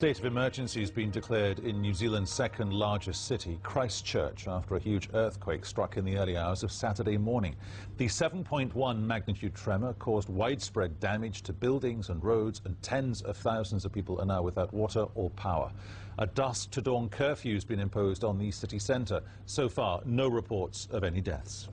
State of emergency has been declared in New Zealand's second largest city, Christchurch, after a huge earthquake struck in the early hours of Saturday morning. The 7.1 magnitude tremor caused widespread damage to buildings and roads, and tens of thousands of people are now without water or power. A dusk to dawn curfew has been imposed on the city centre. So far, no reports of any deaths.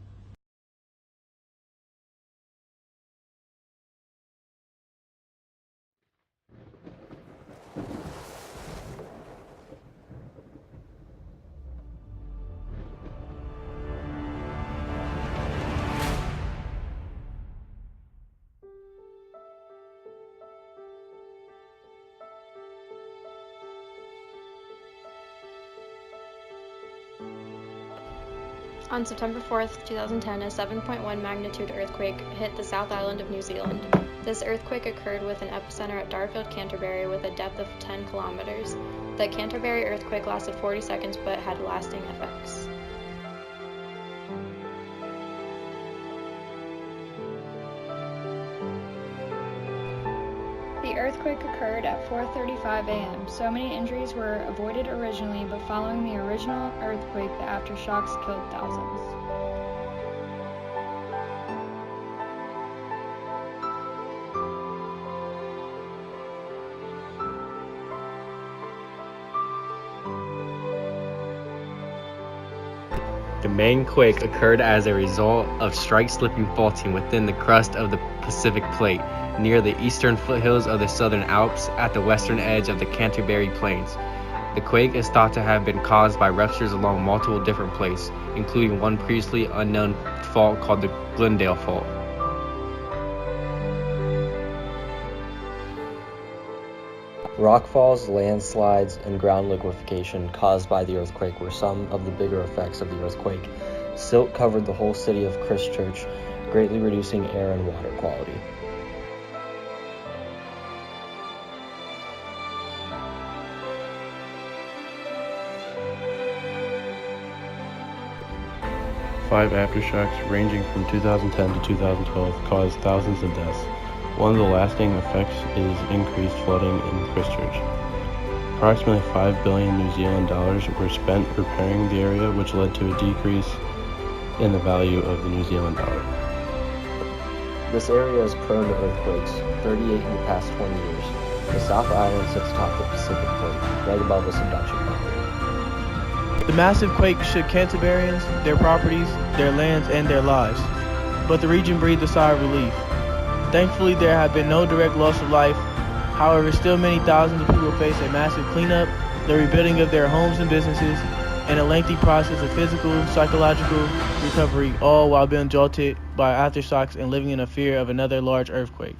On September 4th, 2010, a 7.1 magnitude earthquake hit the South Island of New Zealand. This earthquake occurred with an epicenter at Darfield, Canterbury, with a depth of 10 kilometers. The Canterbury earthquake lasted 40 seconds but had lasting effects. The earthquake occurred at 4:35 a.m. So many injuries were avoided originally, but following the original earthquake, the aftershocks killed thousands. The main quake occurred as a result of strike-slipping faulting within the crust of the Pacific Plate, near the eastern foothills of the Southern Alps at the western edge of the Canterbury Plains. The quake is thought to have been caused by ruptures along multiple different plates, including one previously unknown fault called the Glendale Fault. Rockfalls, landslides, and ground liquefaction caused by the earthquake were some of the bigger effects of the earthquake. Silt covered the whole city of Christchurch, greatly reducing air and water quality. Five aftershocks ranging from 2010 to 2012 caused thousands of deaths. One of the lasting effects is increased flooding in Christchurch. Approximately $5 billion New Zealand dollars were spent repairing the area, which led to a decrease in the value of the New Zealand dollar. This area is prone to earthquakes, 38 in the past 20 years. The South Island sits atop the Pacific Plate, right above the subduction boundary. The massive quake shook Canterburyans, their properties, their lands, and their lives. But the region breathed a sigh of relief. Thankfully, there have been no direct loss of life. However, still many thousands of people face a massive cleanup, the rebuilding of their homes and businesses, and a lengthy process of physical, psychological recovery, all while being jolted by aftershocks and living in a fear of another large earthquake.